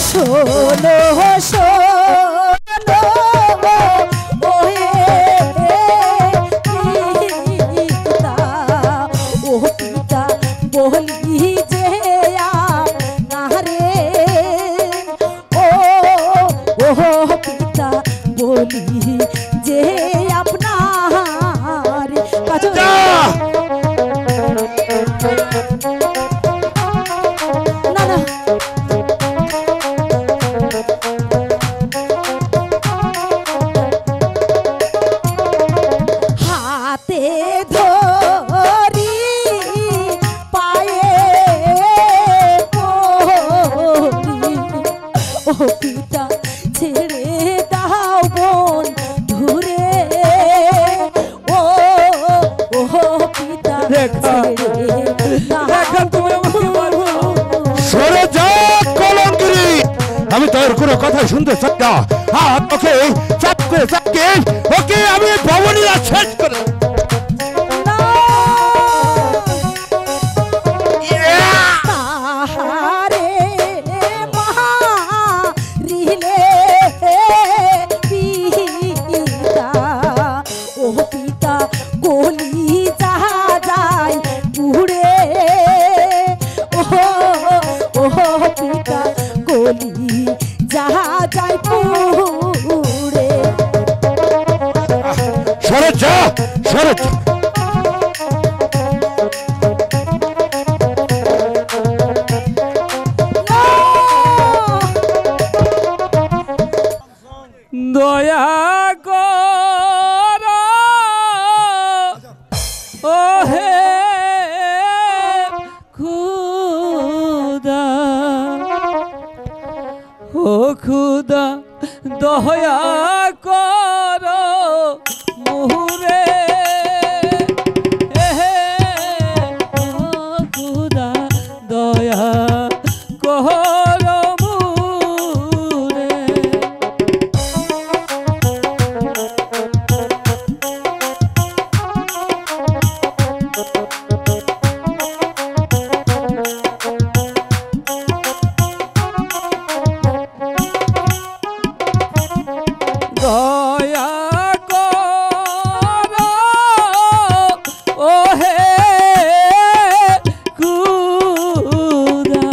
শোনো শোনো ওহে পিতা ও পিতা বলি যে নারে ও পিতা বলি যে আপনার কাছে না না হাতে ধরি পায়ে পড়ি ও পিতা ছেড়ে দাও বোন ধুরে ও পিতা সরে যা কলঙ্কিনী, আমি তোর কোনো কথা শুনতে চাই না। তোকে চাপকে চাপকে ওকে আমি ভবনীরা শেষ করে সরে যা সরে দয়া কর ওহে খুদা ও খুদা দয়া কর মুহুরে ও খুদা দয়া কর মুহুরে দয়া কর ওহে খুদা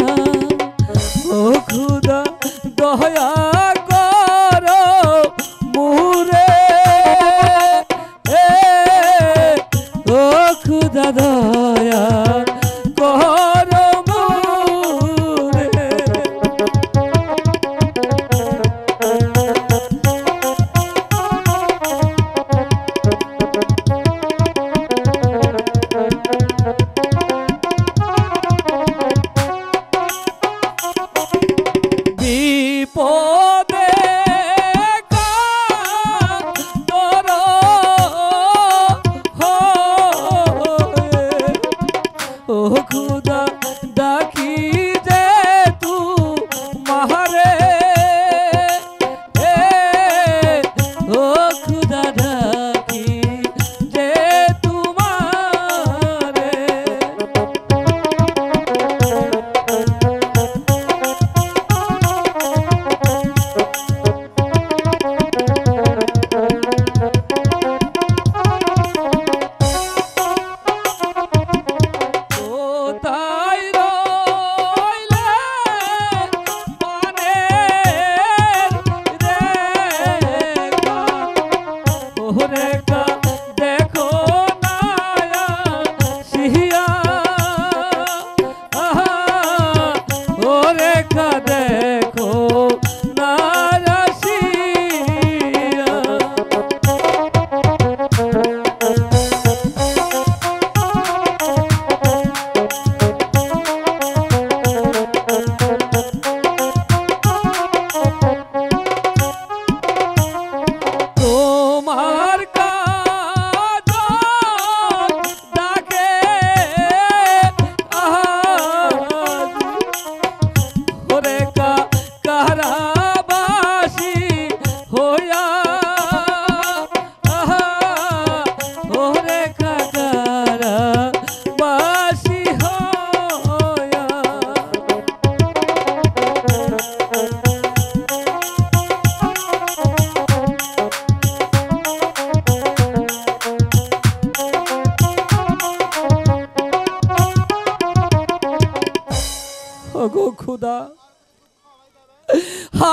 ওগো খুদা,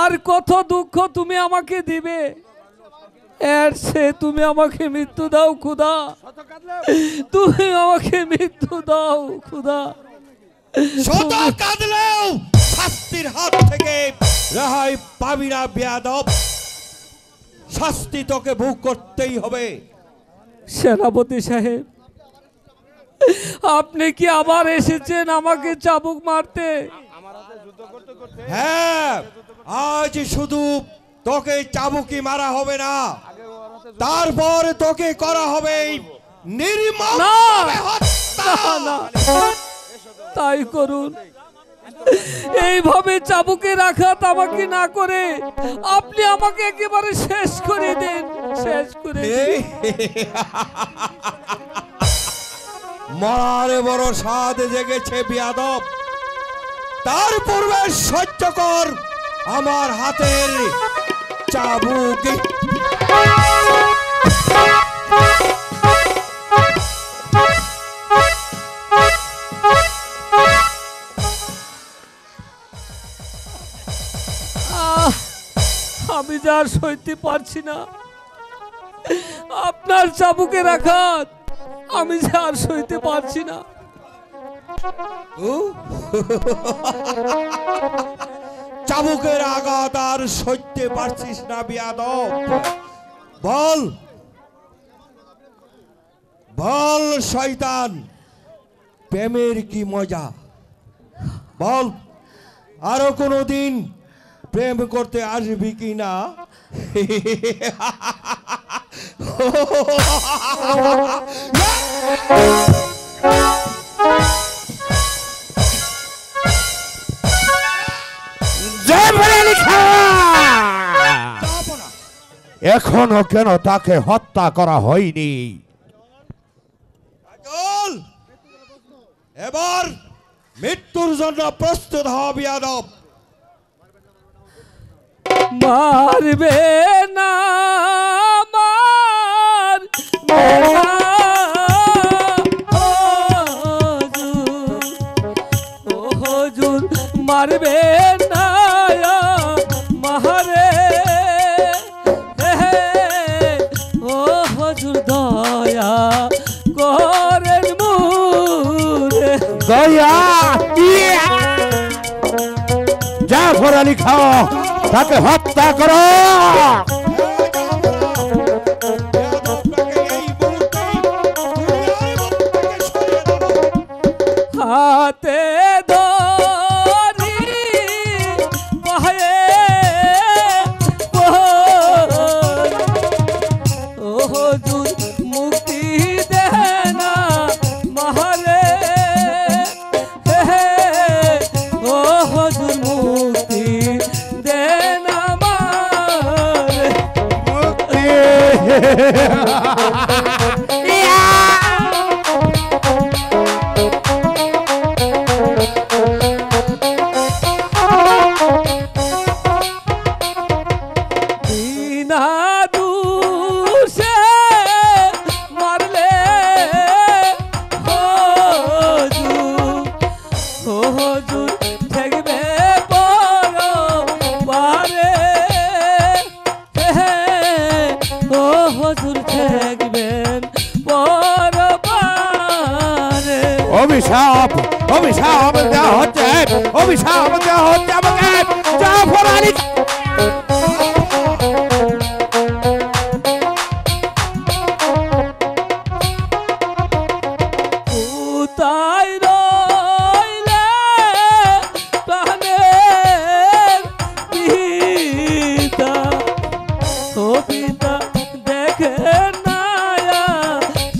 আর কত দুঃখ তুমি আমাকে দিবে? এর সে তুমি আমাকে মৃত্যু দাও খুদা, তুমি আমাকে মৃত্যু দাও খুদা। শত কাঁদলেও শাস্তির হাত থেকে রেহাই পাবি না বেয়াদব। শাস্তি তোকে ভোগ করতেই হবে। সেনাপতি সাহেব, আপনি কি আবার এসেছেন আমাকে চাবুক মারতে? হ্যাঁ, আজ শুধু তোকে চাবুকি মারা হবে না, তারপর তোকে করা হবে নির্মমভাবে হত্যা। না, তাই করুন। এইভাবে চাবুকে রাখাত আমাকে না করে আপনি আমাকে একেবারে শেষ করে দিন, শেষ করে দিন। মরার বড় স্বাদ জেগেছে বেয়াদব, তার পূর্বে সহ্য কর আমার হাতের চাবুকি। আমি যা আর সইতে পারছি না, আপনার চাবুকে রাখাত আমি যা আর সইতে পারছি না। চাবুকের আঘাত আর সইতে পারছিস না বেয়াদব? বল বল শয়তান, প্রেমের কি মজা? বল আরো কোনোদিন প্রেম করতে আসবি কি না? এখনো কেন তাকে হত্যা করা হয়নি? এবার মৃত্যুর জন্য প্রস্তুত হ বেয়াদব। মারবে না, মারবে না, ও হুজুর মারবে না মাহারে, ও হুজুর দয়া করেন মুরে। দয়া জাফর আলী খাও, তাকে হত্যা করো। হাতে ধরি পায়ে ও হুজুর মুক্তি দেনা মাহারে, ও হুজুর মুক্তি দেনা মারে। বিনা দোষে মারলে হুজুর ঠেকবে বড় বারে, ও হুজুর ঠেকবেন বড় বারে। অভিশাপ অভিশাপ দেওয়া হচ্ছে, অভিশাপ দেওয়া হচ্ছে আমাকে জাফর আলী। কোথায় রইলে প্রাণের পিতা, ও পিতা দেখে নায়া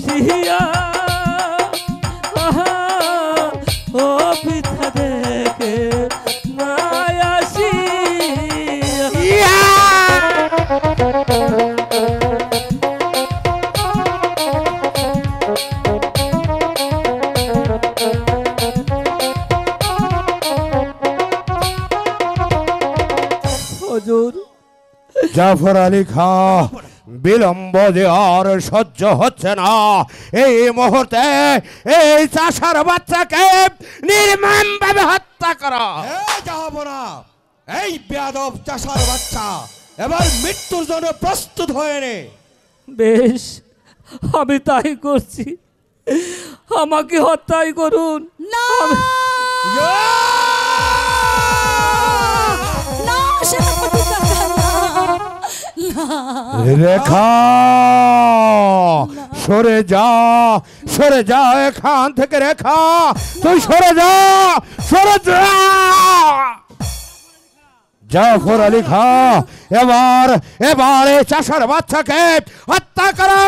সিয়া, ও পিতা দেখে নায়া সিয়া। হুজুর জাফর আলী খা বিলম্ব যে আর সহ্য হচ্ছে না, এই মুহূর্তে এই চাষার বাচ্চাকে নির্মমভাবে হত্যা করা। জাহাপনা, এই বেয়াদব চাষার বাচ্চা এবার মৃত্যুর জন্য প্রস্তুত হয়ে নে। বেশ, আমি তাই করছি, আমাকে হত্যাই করুন। না না সেনাপতি কাকা, না রেখা সরে যা, সরে যা এখান থেকে। রেখা তুই সরে যা, সরে যা। জাফর আলী খা এবার এই চাষার বাচ্চাকে হত্যা করা।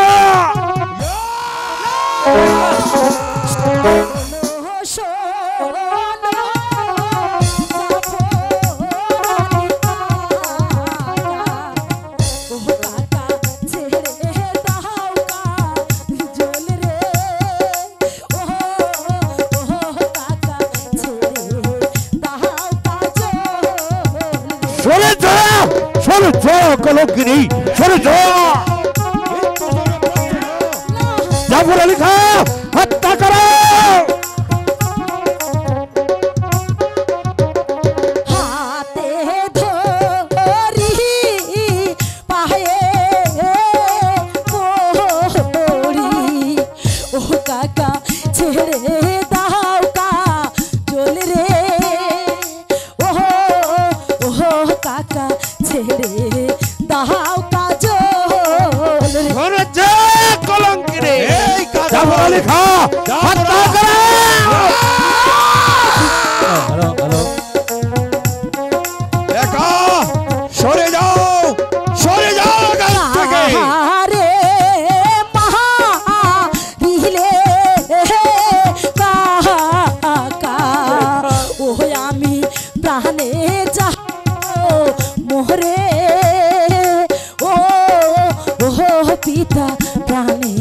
সরে যা, সরে যা কলঙ্কিনী, সরে যা। জাফর আলী খা হত্যা করো। হাতে ধরি পায়ে পড়ি, ও কাকা ছেড়ে দাও কা জল রে, ও কাকা ছেড়ে দাও কা জল রে। সরে যা কলঙ্কিনী। এই জাফর আলী খা হত্যা করো। রেখা সরে যাও, সরে যাও এখান থেকে। আরে মহা দিলে কাকা, ও আমি প্রাণে যাও মোহরে, ও পিতা প্রাণে